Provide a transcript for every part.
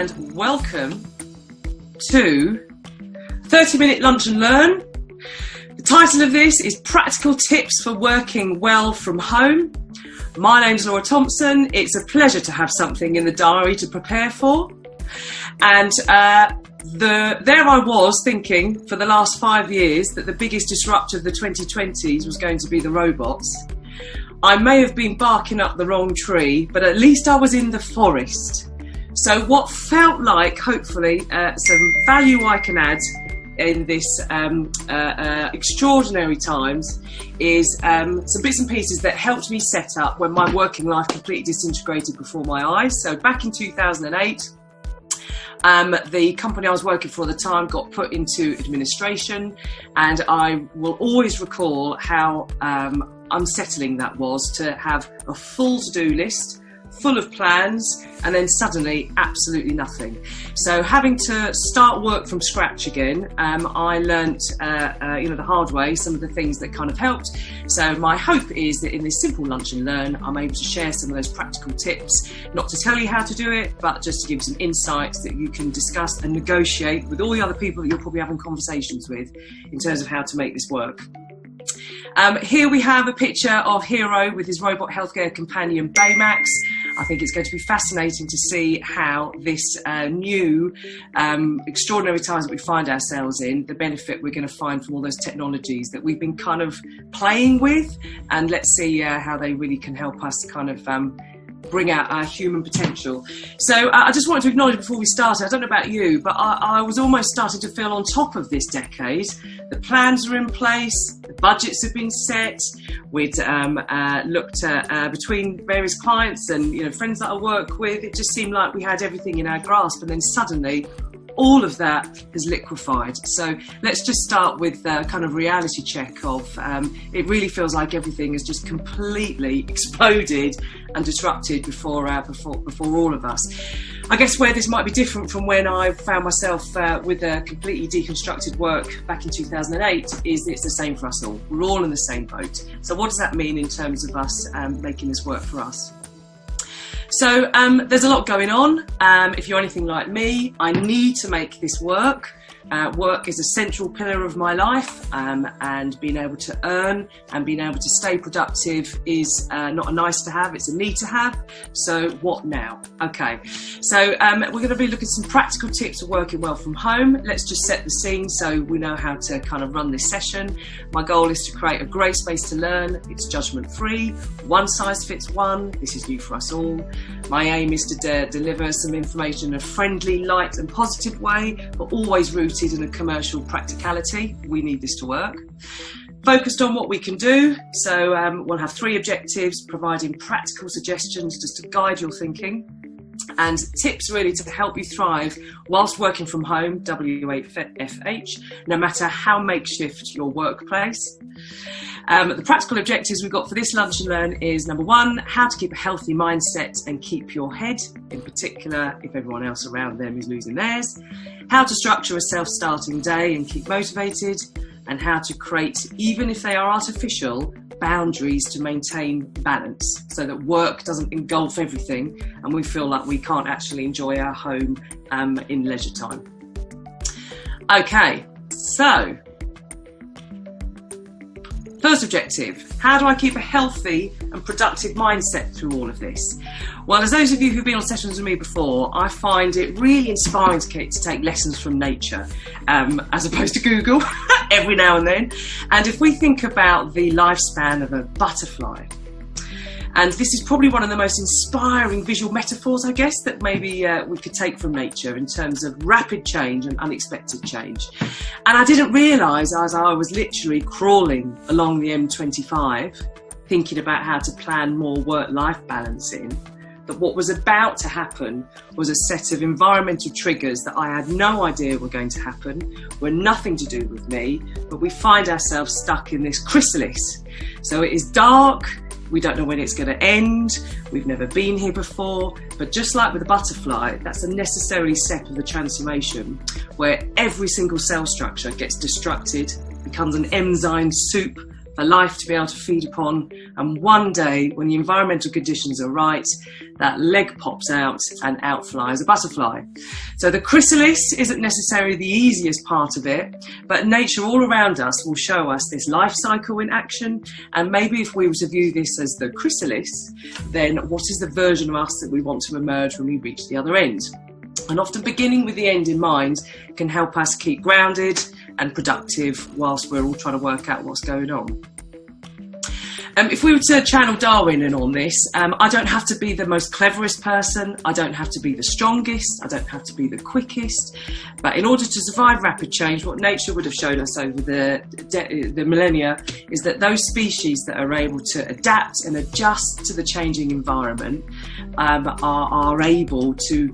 and welcome to 30-Minute Lunch and Learn. The title of this is Practical Tips for Working Well from Home. My name's Thomson. It's a pleasure to have something in the diary to prepare for. And there I was thinking for the last 5 years that the biggest disruptor of the 2020s was going to be the robots. I may have been barking up the wrong tree, but at least I was in the forest. So what felt like, hopefully, some value I can add in this extraordinary times is some bits and pieces that helped me set up when my working life completely disintegrated before my eyes. So back in 2008, the company I was working for at the time got put into administration, and I will always recall how unsettling that was to have a full to-do list full of plans and then suddenly absolutely nothing. So having to start work from scratch again, I learnt the hard way some of the things that kind of helped. So my hope is that in this simple lunch and learn, I'm able to share some of those practical tips, not to tell you how to do it, but just to give some insights that you can discuss and negotiate with all the other people that you're probably having conversations with in terms of how to make this work. Here we have a picture of Hero with his robot healthcare companion Baymax. I think it's going to be fascinating to see how this new extraordinary times that we find ourselves in, the benefit we're going to find from all those technologies that we've been kind of playing with, and let's see how they really can help us kind of bring out our human potential. So I just wanted to acknowledge before we started, I don't know about you, but I was almost starting to feel on top of this decade. The plans are in place, the budgets have been set, we'd looked at between various clients and friends that I work with, it just seemed like we had everything in our grasp, and then suddenly all of that has liquefied. So let's just start with a kind of reality check of it really feels like everything has just completely exploded and disrupted before all of us. I guess where this might be different from when I found myself with a completely deconstructed work back in 2008 is it's the same for us all. We're all in the same boat. So what does that mean in terms of us making this work for us? So there's a lot going on. If you're anything like me, I need to make this work. Work is a central pillar of my life, and being able to earn and being able to stay productive is not a nice to have, it's a need to have. So what now? Okay, so we're going to be looking at some practical tips for working well from home. Let's just set the scene so we know how to kind of run this session. My goal is to create a great space to learn. It's judgment free, one size fits one. This is new for us all. My aim is to deliver some information in a friendly, light and positive way, but always rooted in a commercial practicality. We need this to work. Focused on what we can do. So we'll have 3 objectives, providing practical suggestions just to guide your thinking, and tips really to help you thrive whilst working from home, W8FH, no matter how makeshift your workplace. The practical objectives we've got for this lunch and learn is number 1, how to keep a healthy mindset and keep your head, in particular if everyone else around them is losing theirs, how to structure a self-starting day and keep motivated, and how to create, even if they are artificial, boundaries to maintain balance so that work doesn't engulf everything and we feel like we can't actually enjoy our home in leisure time. Okay, so first objective, how do I keep a healthy and productive mindset through all of this? Well, as those of you who've been on sessions with me before, I find it really inspiring to take lessons from nature, as opposed to Google, every now and then. And if we think about the lifespan of a butterfly, and this is probably one of the most inspiring visual metaphors, I guess, that maybe we could take from nature in terms of rapid change and unexpected change. And I didn't realise, as I was literally crawling along the M25, thinking about how to plan more work-life balance in, that what was about to happen was a set of environmental triggers that I had no idea were going to happen, were nothing to do with me, but we find ourselves stuck in this chrysalis. So it is dark, we don't know when it's going to end, we've never been here before, but just like with a butterfly, that's a necessary step of the transformation where every single cell structure gets destructed, becomes an enzyme soup for life to be able to feed upon. And one day, when the environmental conditions are right, that leg pops out and out flies a butterfly. So the chrysalis isn't necessarily the easiest part of it, but nature all around us will show us this life cycle in action. And maybe if we were to view this as the chrysalis, then what is the version of us that we want to emerge when we reach the other end? And often beginning with the end in mind can help us keep grounded and productive whilst we're all trying to work out what's going on. If we were to channel Darwin in on this, I don't have to be the most cleverest person, I don't have to be the strongest, I don't have to be the quickest, but in order to survive rapid change, what nature would have shown us over the millennia is that those species that are able to adapt and adjust to the changing environment are able to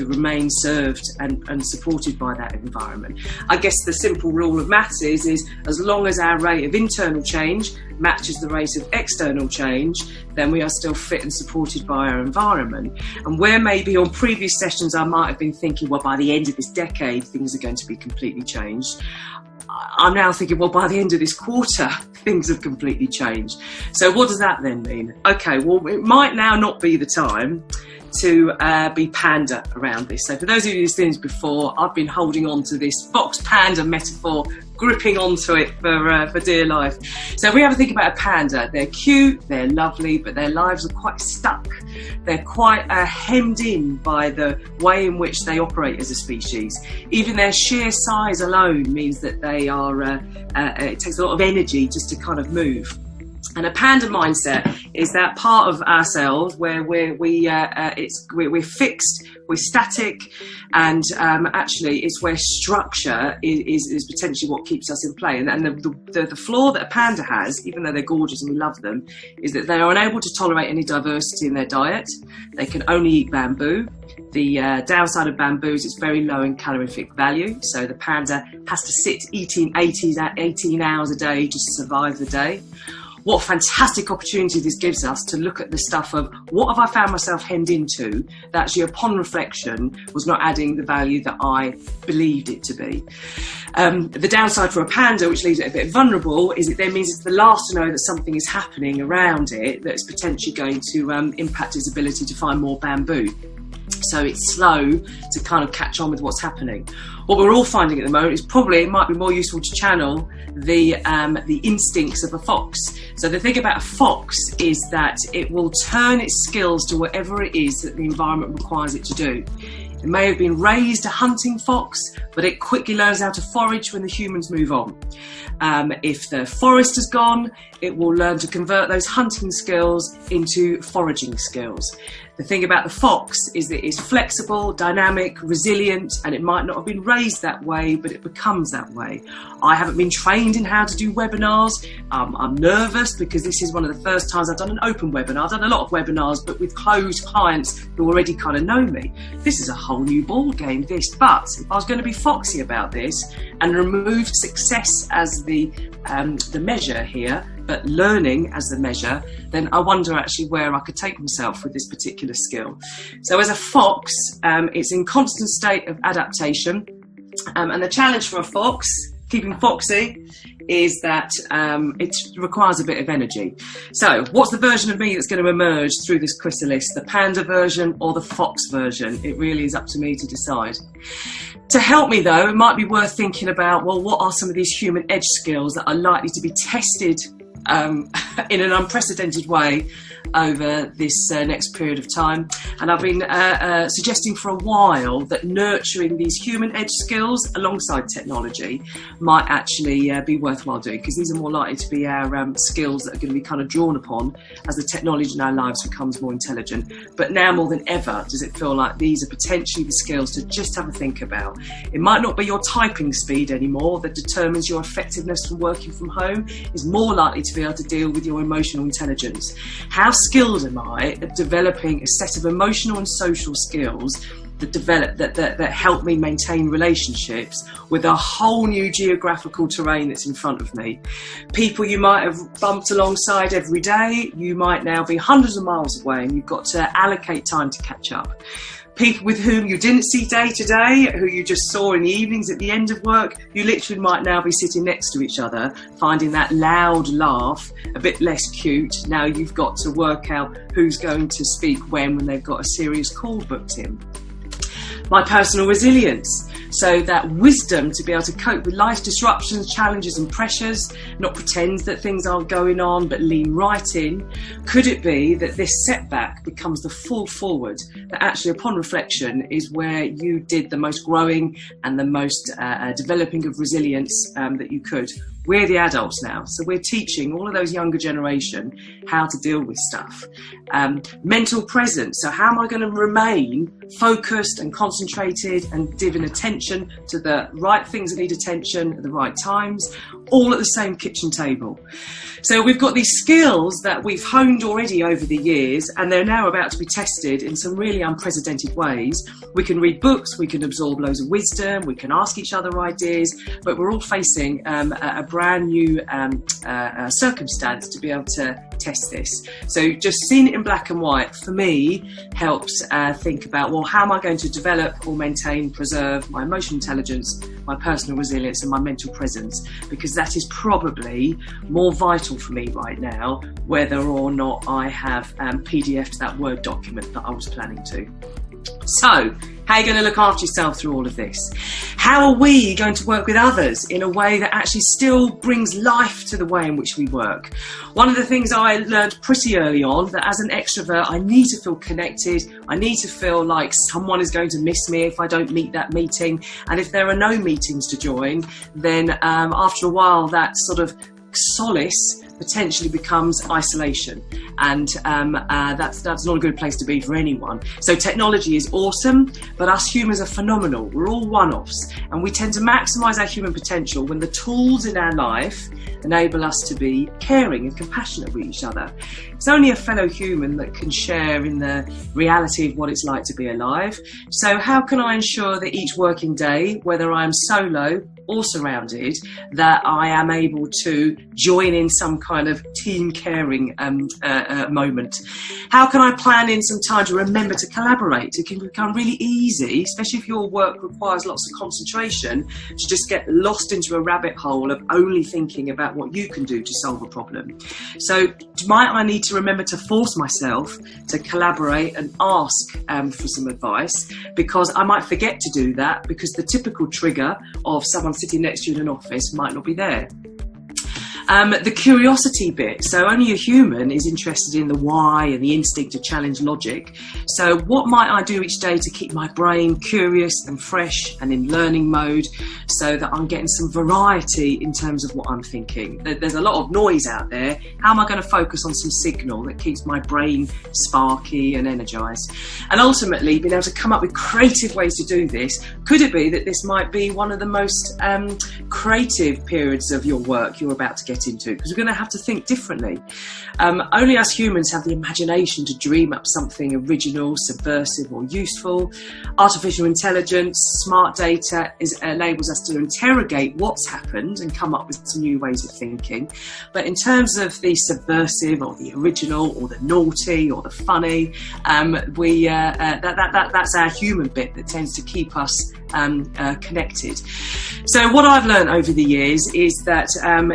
remain served and supported by that environment. I guess the simple rule of maths is as long as our rate of internal change matches the rate of external change, then we are still fit and supported by our environment. And where maybe on previous sessions I might have been thinking, well, by the end of this decade things are going to be completely changed, I'm now thinking, well, by the end of this quarter things have completely changed. So what does that then mean? Okay, well, it might now not be the time to be panda around this. So for those of you who've seen this before, I've been holding on to this fox panda metaphor, gripping onto it for dear life. So if we have a think about a panda, they're cute, they're lovely, but their lives are quite stuck. They're quite hemmed in by the way in which they operate as a species. Even their sheer size alone means that they are, it takes a lot of energy just to kind of move. And a panda mindset is that part of ourselves where we're fixed, we're static, and actually it's where structure is potentially what keeps us in play. And the flaw that a panda has, even though they're gorgeous and we love them, is that they are unable to tolerate any diversity in their diet. They can only eat bamboo. The downside of bamboo is it's very low in calorific value, so the panda has to sit eating 18 hours a day just to survive the day. What a fantastic opportunity this gives us to look at the stuff of what have I found myself hemmed into that actually upon reflection was not adding the value that I believed it to be. The downside for a panda, which leaves it a bit vulnerable, is it then means it's the last to know that something is happening around it that's potentially going to impact its ability to find more bamboo. So it's slow to kind of catch on with what's happening. What we're all finding at the moment is probably it might be more useful to channel the instincts of a fox. So the thing about a fox is that it will turn its skills to whatever it is that the environment requires it to do. It may have been raised a hunting fox, but it quickly learns how to forage when the humans move on. If the forest has gone, it will learn to convert those hunting skills into foraging skills. The thing about the fox is that it's flexible, dynamic, resilient, and it might not have been raised that way, but it becomes that way. I haven't been trained in how to do webinars. I'm nervous because this is one of the first times I've done an open webinar. I've done a lot of webinars, but with closed clients who already kind of know me. This is a whole new ball game, this. But if I was going to be foxy about this and remove success as the measure here, but learning as the measure, then I wonder actually where I could take myself with this particular skill. So as a fox, it's in constant state of adaptation. And the challenge for a fox, keeping foxy, is that it requires a bit of energy. So what's the version of me that's going to emerge through this chrysalis, the panda version or the fox version? It really is up to me to decide. To help me though, it might be worth thinking about, well, what are some of these human edge skills that are likely to be tested in an unprecedented way over this next period of time. And I've been suggesting for a while that nurturing these human edge skills alongside technology might actually be worthwhile doing, because these are more likely to be our skills that are going to be kind of drawn upon as the technology in our lives becomes more intelligent. But now more than ever does it feel like these are potentially the skills to just have a think about. It might not be your typing speed anymore that determines your effectiveness from working from home. It's more likely to be able to deal with your emotional intelligence. How skilled am I at developing a set of emotional and social skills that help me maintain relationships with a whole new geographical terrain that's in front of me? People you might have bumped alongside every day, you might now be hundreds of miles away and you've got to allocate time to catch up. people with whom you didn't see day to day, who you just saw in the evenings at the end of work, you literally might now be sitting next to each other, finding that loud laugh a bit less cute. Now you've got to work out who's going to speak when they've got a serious call booked in. My personal resilience. So that wisdom to be able to cope with life's disruptions, challenges and pressures, not pretend that things aren't going on, but lean right in. Could it be that this setback becomes the fall forward, that actually upon reflection is where you did the most growing and the most developing of resilience that you could? We're the adults now, so we're teaching all of those younger generation how to deal with stuff. Mental presence, so how am I going to remain focused and concentrated and giving attention to the right things that need attention at the right times, all at the same kitchen table. So we've got these skills that we've honed already over the years, and they're now about to be tested in some really unprecedented ways. We can read books, we can absorb loads of wisdom, we can ask each other ideas, but we're all facing a brand new circumstance to be able to test this. So just seeing it in black and white for me helps think about, well, how am I going to develop or maintain, preserve my emotional intelligence, my personal resilience and my mental presence, because that is probably more vital for me right now, whether or not I have PDF'd that Word document that I was planning to. So, how are you going to look after yourself through all of this? How are we going to work with others in a way that actually still brings life to the way in which we work? One of the things I learned pretty early on, that as an extrovert, I need to feel connected. I need to feel like someone is going to miss me if I don't meet that meeting. And if there are no meetings to join, then after a while, that sort of solace potentially becomes isolation, and that's not a good place to be for anyone. So technology is awesome, but us humans are phenomenal. We're all one-offs, and we tend to maximize our human potential when the tools in our life enable us to be caring and compassionate with each other. It's only a fellow human that can share in the reality of what it's like to be alive. So how can I ensure that each working day, whether I'm solo or surrounded, that I am able to join in some kind of team caring moment? How can I plan in some time to remember to collaborate? It can become really easy, especially if your work requires lots of concentration, to just get lost into a rabbit hole of only thinking about what you can do to solve a problem. So might I need to remember to force myself to collaborate and ask for some advice, because I might forget to do that because the typical trigger of someone sitting next to you in an office might not be there. The curiosity bit. So only a human is interested in the why and the instinct to challenge logic. So what might I do each day to keep my brain curious and fresh and in learning mode, so that I'm getting some variety in terms of what I'm thinking? There's a lot of noise out there. How am I going to focus on some signal that keeps my brain sparky and energized? And ultimately, being able to come up with creative ways to do this. Could it be that this might be one of the most creative periods of your work you're about to get into, because we're going to have to think differently. Only us humans have the imagination to dream up something original, subversive or useful. Artificial intelligence, smart data enables us to interrogate what's happened and come up with some new ways of thinking. But in terms of the subversive or the original or the naughty or the funny, that's our human bit that tends to keep us connected. So what I've learned over the years is that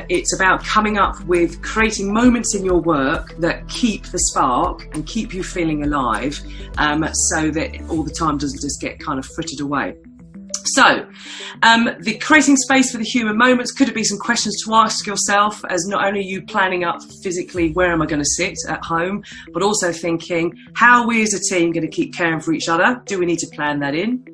it's about coming up with creating moments in your work that keep the spark and keep you feeling alive, so that all the time doesn't just get kind of frittered away. So, the creating space for the human moments, could it be some questions to ask yourself, as not only you planning up physically where am I going to sit at home, but also thinking, how are we as a team going to keep caring for each other? Do we need to plan that in?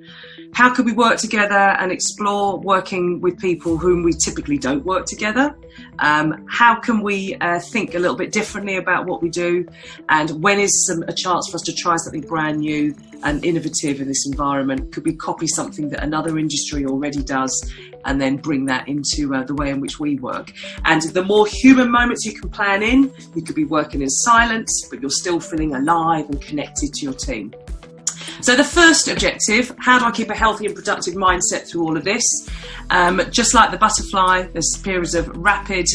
How could we work together and explore working with people whom we typically don't work together? How can we think a little bit differently about what we do? And when is a chance for us to try something brand new and innovative in this environment? Could we copy something that another industry already does and then bring that into the way in which we work? And the more human moments you can plan in, you could be working in silence, but you're still feeling alive and connected to your team. So the first objective, how do I keep a healthy and productive mindset through all of this? Just like the butterfly, there's periods of rapid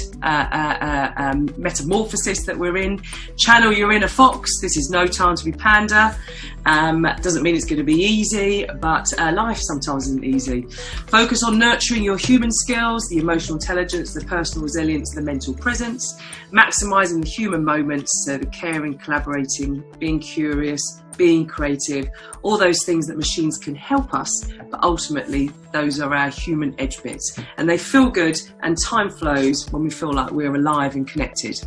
metamorphosis that we're in. Channel your inner fox. This is no time to be panda. Doesn't mean it's going to be easy, but life sometimes isn't easy. Focus on nurturing your human skills, the emotional intelligence, the personal resilience, the mental presence, maximising the human moments, so the caring, collaborating, being curious, being creative, all those things that machines can help us, but ultimately those are our human edge bits, and they feel good and time flows when we feel like we're alive and connected.